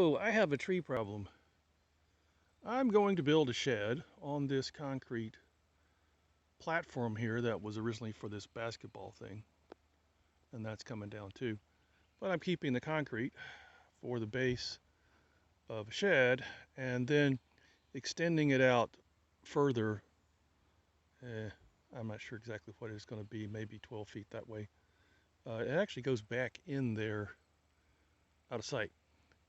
So, I have a tree problem. I'm going to build a shed on this concrete platform here that was originally for this basketball thing, and that's coming down too. But I'm keeping the concrete for the base of a shed and then extending it out further. Eh, I'm not sure exactly what it's going to be, maybe 12 feet that way. It actually goes back in there out of sight.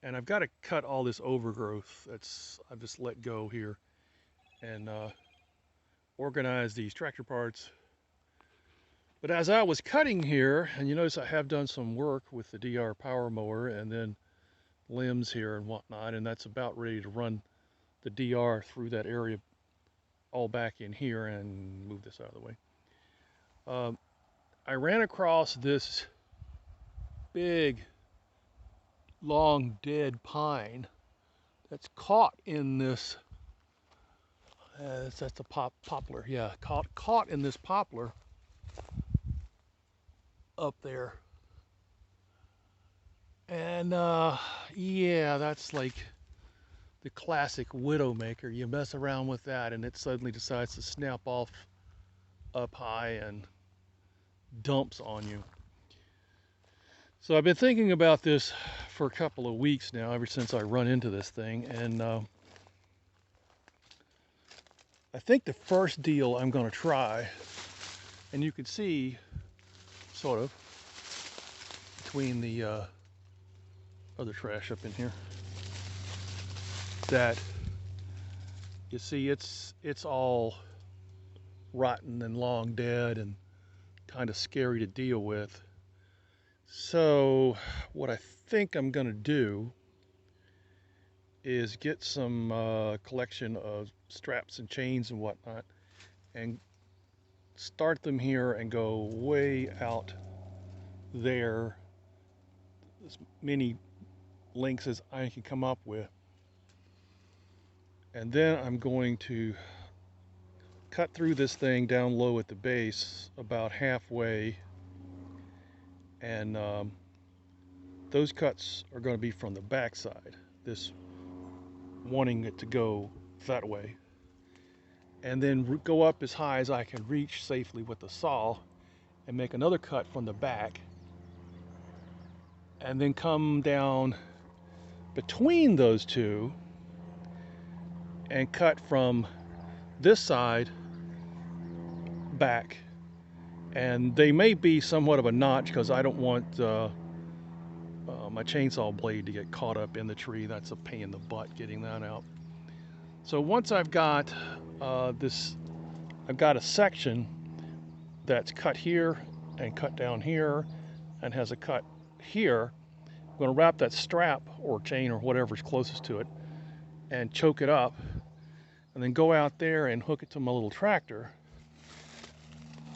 And I've got to cut all this overgrowth that's I've just let go here and organize these tractor parts. But as I was cutting here, and you notice I have done some work with the DR power mower and then limbs here and whatnot, and that's about ready to run the DR through that area all back in here and move this out of the way. I ran across this big, long, dead pine that's caught in this, that's a poplar, yeah, caught in this poplar up there. And yeah, that's like the classic widowmaker. You mess around with that and it suddenly decides to snap off up high and dumps on you. So I've been thinking about this for a couple of weeks now, ever since I run into this thing. And I think the first deal I'm going to try, and you can see sort of between the other trash up in here, that you see it's all rotten and long dead and kind of scary to deal with. So what I think I'm going to do is get some collection of straps and chains and whatnot and start them here and go way out there, as many lengths as I can come up with. And then I'm going to cut through this thing down low at the base about halfway, and those cuts are going to be from the back side, this wanting it to go that way, and then go up as high as I can reach safely with the saw and make another cut from the back, and then come down between those two and cut from this side back. And they may be somewhat of a notch because I don't want my chainsaw blade to get caught up in the tree. That's a pain in the butt getting that out. So once I've got I've got a section that's cut here and cut down here and has a cut here. I'm going to wrap that strap or chain or whatever's closest to it and choke it up, and then go out there and hook it to my little tractor.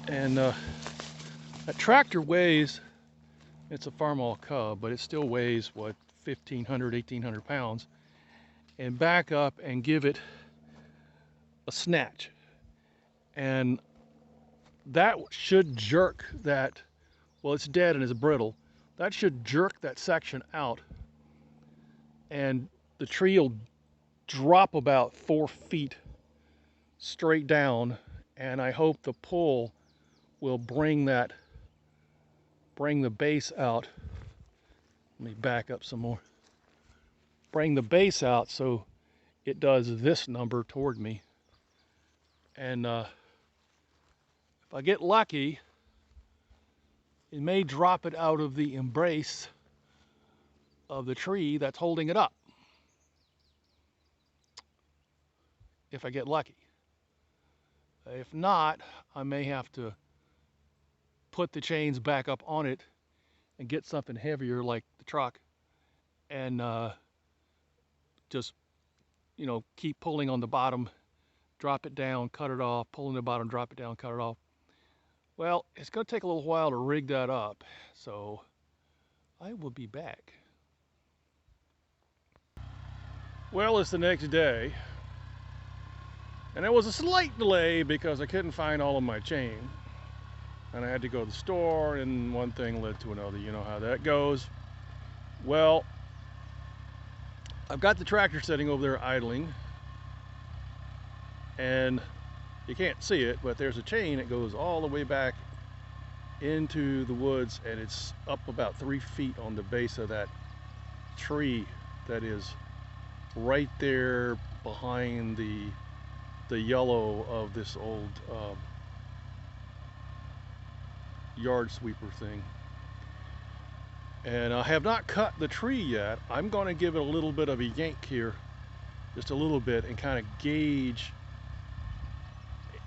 And that tractor weighs, it's a Farmall Cub, but it still weighs, what, 1,500, 1,800 pounds, and back up and give it a snatch. And that should jerk that, well, it's dead and it's brittle. That should jerk that section out, and the tree will drop about 4 feet straight down, and I hope the pull will bring the base out. Let me back up some more. Bring the base out so it does this number toward me. And if I get lucky, it may drop it out of the embrace of the tree that's holding it up. If I get lucky. If not, I may have to put the chains back up on it and get something heavier like the truck and just, keep pulling on the bottom, drop it down, cut it off, pull on the bottom, drop it down, cut it off. Well, it's going to take a little while to rig that up, so I will be back. Well, it's the next day, and there was a slight delay because I couldn't find all of my chain. And I had to go to the store, and one thing led to another. You know how that goes. Well, I've got the tractor sitting over there idling, and you can't see it, but there's a chain that goes all the way back into the woods, and it's up about 3 feet on the base of that tree that is right there behind the yellow of this old yard sweeper thing. And I have not cut the tree yet. I'm going to give it a little bit of a yank here, just a little bit, and kind of gauge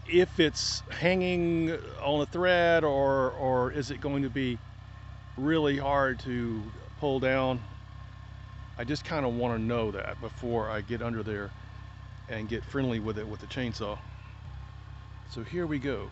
if it's hanging on a thread, or is it going to be really hard to pull down. I just kind of want to know that before I get under there and get friendly with it with the chainsaw. So here we go.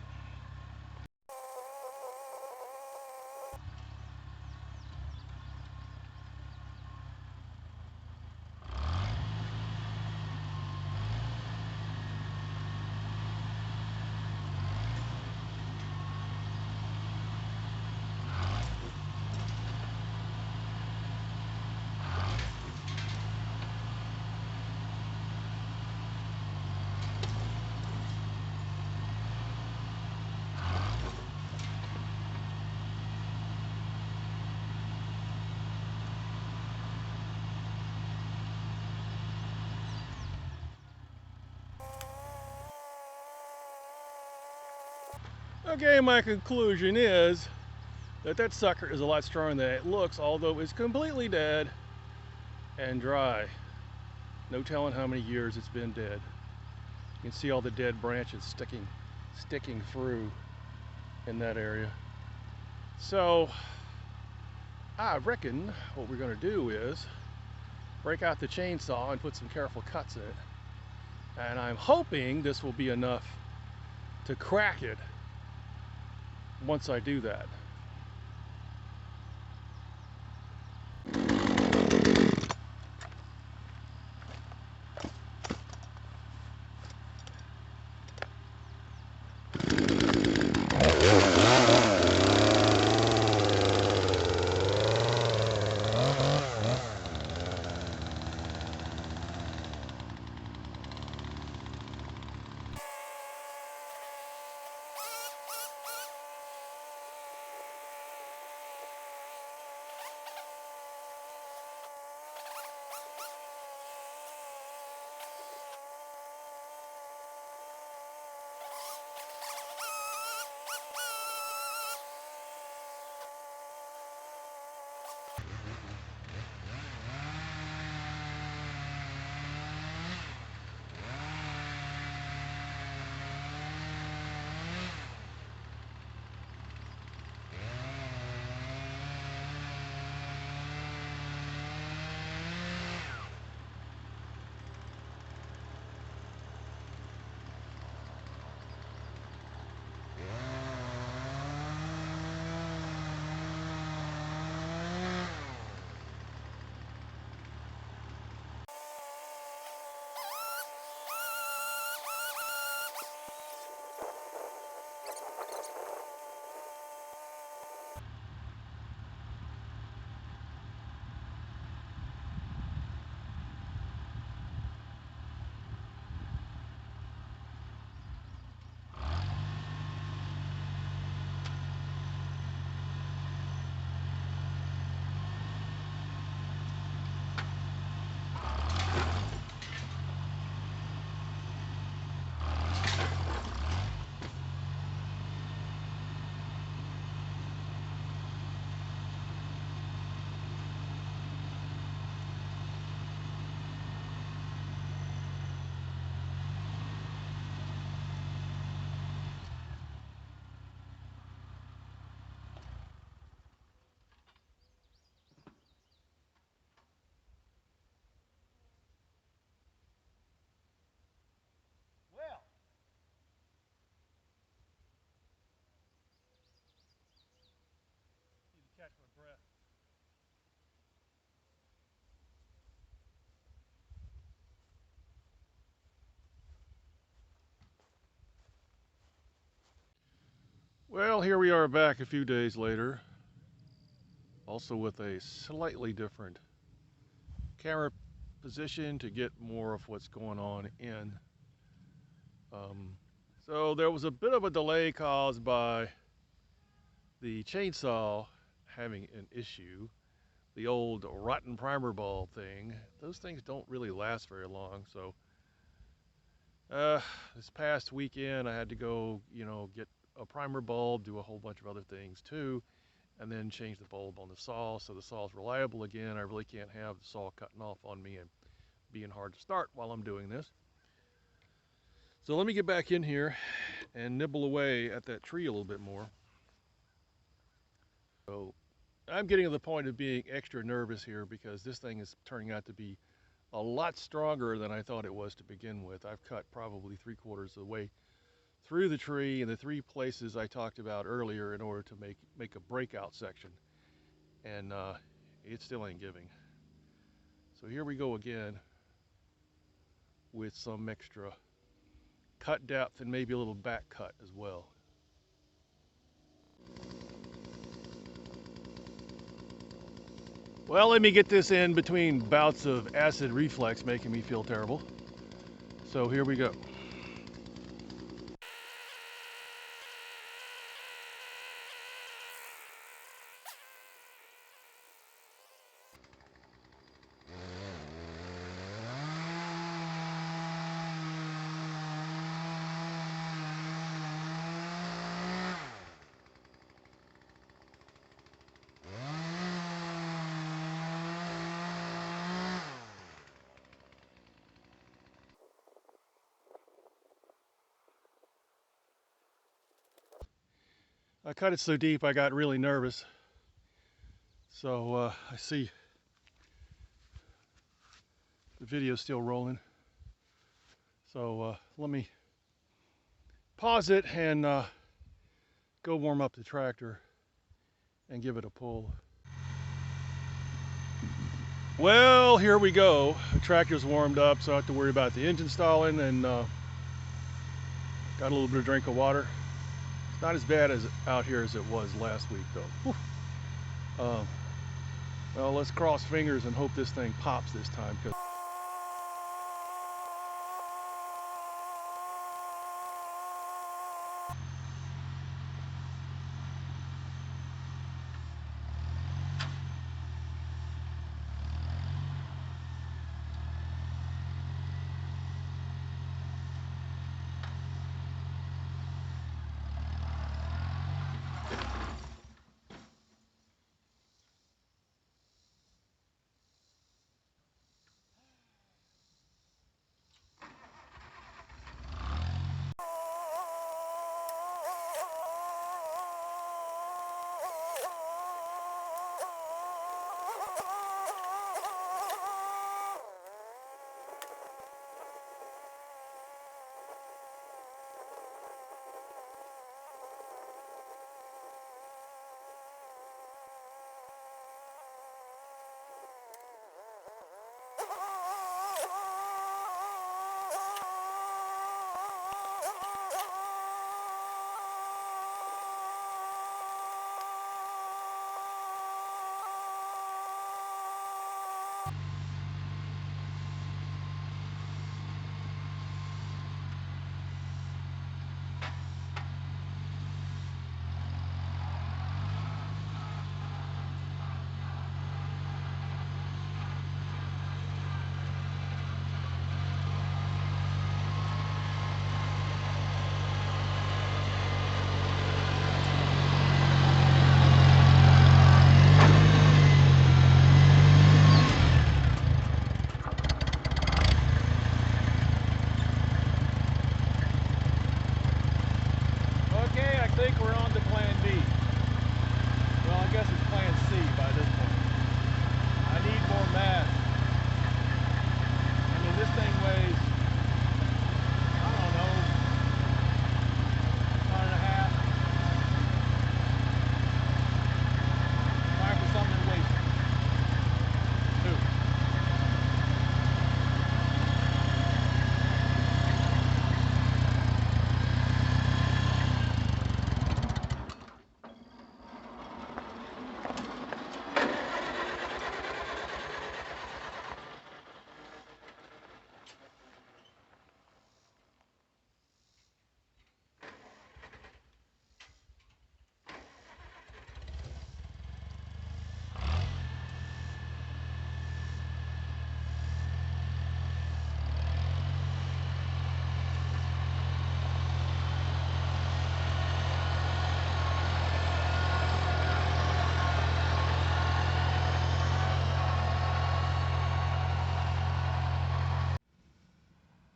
Okay, my conclusion is that sucker is a lot stronger than it looks, although it's completely dead and dry. No telling how many years it's been dead. You can see all the dead branches sticking through in that area. So I reckon what we're going to do is break out the chainsaw and put some careful cuts in it. And I'm hoping this will be enough to crack it once I do that. Well, need to catch my breath. Well, here we are back a few days later, also with a slightly different camera position to get more of what's going on in. So there was a bit of a delay caused by the chainsaw having an issue. The old rotten primer ball thing. Those things don't really last very long. So this past weekend I had to go, get a primer bulb, do a whole bunch of other things too, and then change the bulb on the saw so the saw's reliable again. I really can't have the saw cutting off on me and being hard to start while I'm doing this. So let me get back in here and nibble away at that tree a little bit more. So I'm getting to the point of being extra nervous here because this thing is turning out to be a lot stronger than I thought it was to begin with. I've cut probably 3/4 of the way through the tree in the 3 places I talked about earlier in order to make a breakout section, and it still ain't giving. So here we go again with some extra cut depth and maybe a little back cut as well. Well, let me get this in between bouts of acid reflux making me feel terrible. So here we go. I cut it so deep I got really nervous. So I see the video's still rolling. So let me pause it and go warm up the tractor and give it a pull. Well, here we go. The tractor's warmed up, so I don't have to worry about the engine stalling, and got a little bit of drink of water. It's not as bad as out here as it was last week, though. Well, let's cross fingers and hope this thing pops this time.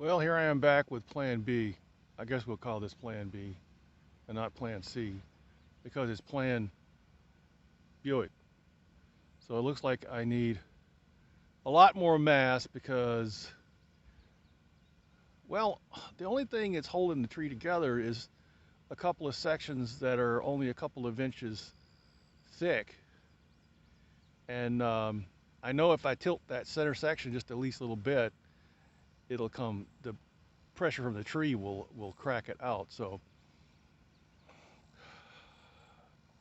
Well, here I am back with Plan B. I guess we'll call this Plan B and not Plan C because it's Plan Buick. So it looks like I need a lot more mass because, well, the only thing that's holding the tree together is a couple of sections that are only a couple of inches thick. And I know if I tilt that center section just at least a little bit, it'll come, the pressure from the tree will crack it out. So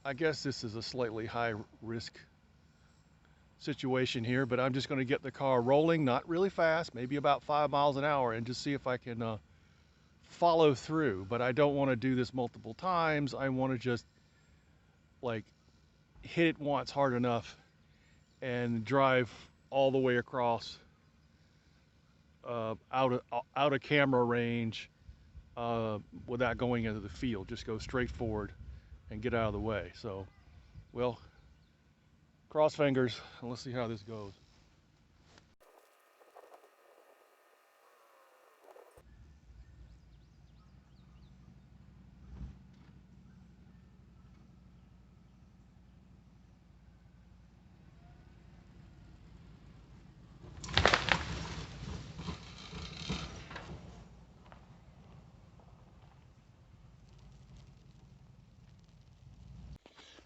I guess this is a slightly high risk situation here, but I'm just going to get the car rolling, not really fast, maybe about 5 miles an hour, and just see if I can follow through. But I don't want to do this multiple times. I want to just like hit it once hard enough and drive all the way across out of camera range without going into the field. Just go straight forward and get out of the way. So, well, cross fingers and let's see how this goes.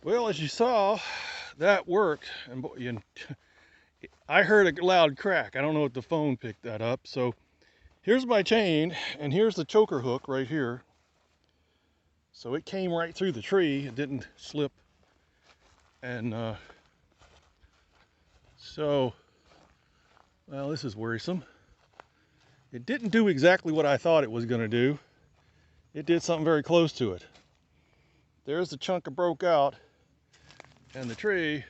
Well, as you saw, that worked, and I heard a loud crack. I don't know if the phone picked that up. So here's my chain, and here's the choker hook right here. So it came right through the tree. It didn't slip. And so, well, this is worrisome. It didn't do exactly what I thought it was going to do. It did something very close to it. There's the chunk that broke out, and the tree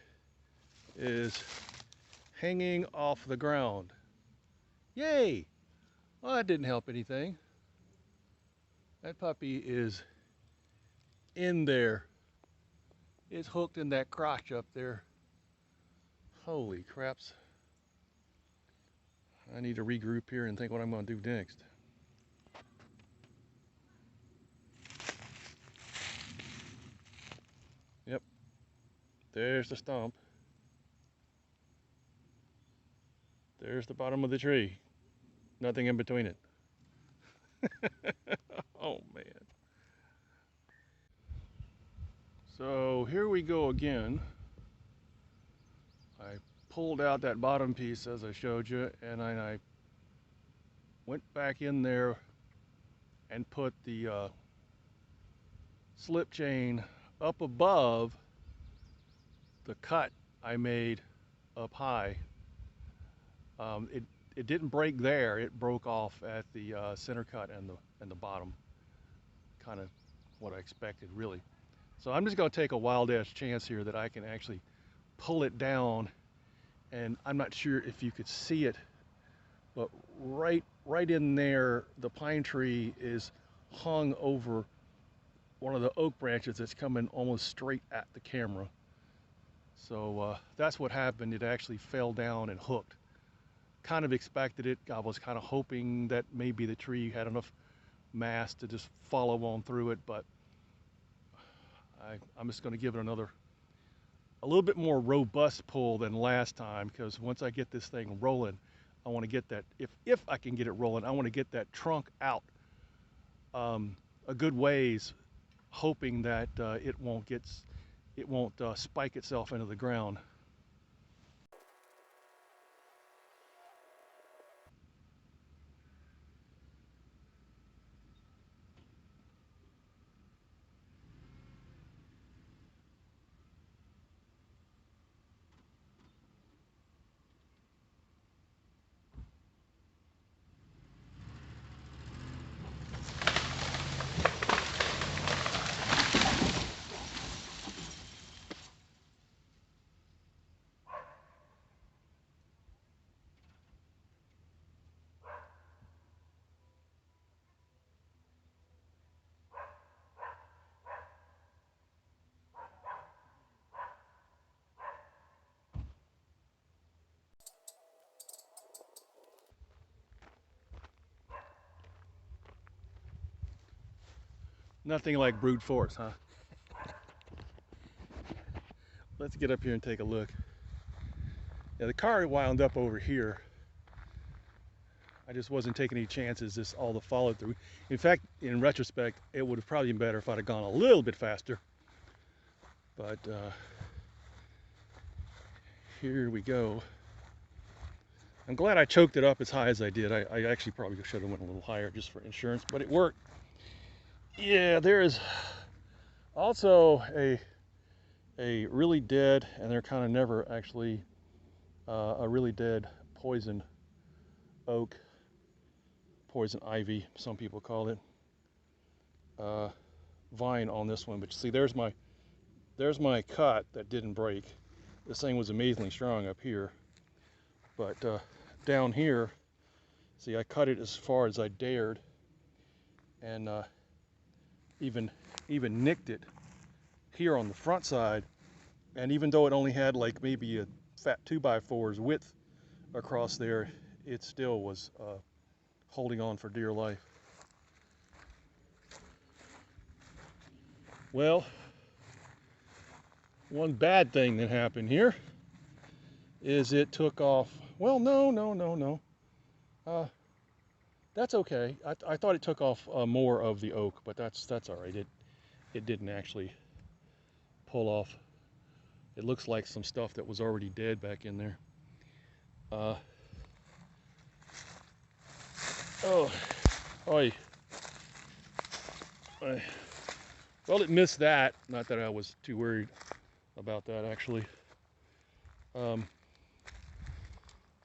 is hanging off the ground. Yay! Well, that didn't help anything. That puppy is in there. It's hooked in that crotch up there. Holy craps. I need to regroup here and think what I'm going to do next. Yep, there's the stump. There's the bottom of the tree. Nothing in between it. Oh man. So here we go again. I pulled out that bottom piece as I showed you, and I went back in there and put the slip chain up above the cut I made up high. It didn't break there. It broke off at the center cut and the bottom. Kind of what I expected, really. So I'm just going to take a wild-ass chance here that I can actually pull it down. And I'm not sure if you could see it, but right in there, the pine tree is hung over one of the oak branches that's coming almost straight at the camera. So that's what happened. It actually fell down and hooked. Kind of expected it. I was kind of hoping that maybe the tree had enough mass to just follow on through it, but I'm just going to give it a little bit more robust pull than last time, because once I get this thing rolling, I want to get that, if I can get it rolling, I want to get that trunk out a good ways, hoping that it won't spike itself into the ground. Nothing like brute force, huh? Let's get up here and take a look. Yeah, the car wound up over here. I just wasn't taking any chances, this all the follow through. In fact, in retrospect, it would have probably been better if I'd have gone a little bit faster. But here we go. I'm glad I choked it up as high as I did. I actually probably should have went a little higher just for insurance, but it worked. Yeah, there is also a really dead, and they're kind of never actually a really dead poison oak, poison ivy, some people call it, vine on this one. But you see, there's my cut that didn't break. This thing was amazingly strong up here, but down here, see, I cut it as far as I dared, and even nicked it here on the front side. And even though it only had like maybe a fat 2x4's width across there, it still was holding on for dear life. Well, one bad thing that happened here is it took off. Well, no. That's okay. I thought it took off more of the oak, but that's all right. It didn't actually pull off. It looks like some stuff that was already dead back in there. Oh, oi. Well, it missed that. Not that I was too worried about that, actually.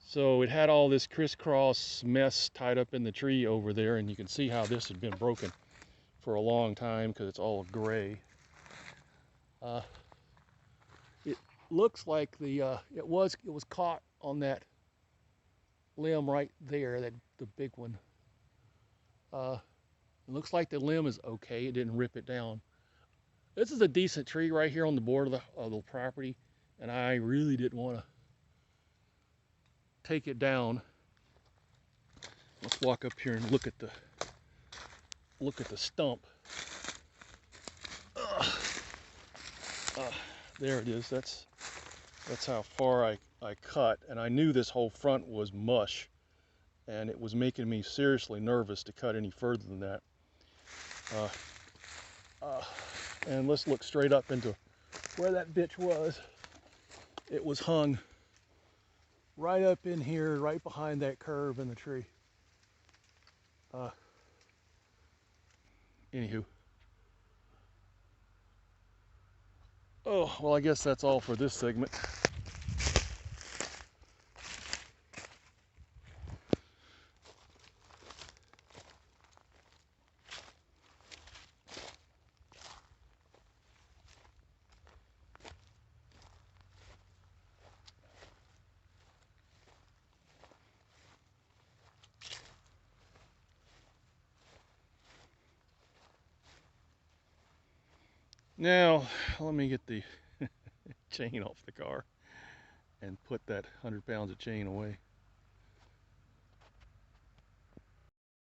So it had all this crisscross mess tied up in the tree over there, and you can see how this had been broken for a long time because it's all gray. It looks like it was caught on that limb right there, the big one. It looks like the limb is okay. It didn't rip it down. This is a decent tree right here on the border of the property, and I really didn't want to take it down. Let's walk up here and look at the stump. There it is. That's how far I cut, and I knew this whole front was mush, and it was making me seriously nervous to cut any further than that. And let's look straight up into where that bitch was. It was hung right up in here, right behind that curve in the tree. Anywho. Oh, well, I guess that's all for this segment. Now, let me get the chain off the car and put that 100 pounds of chain away.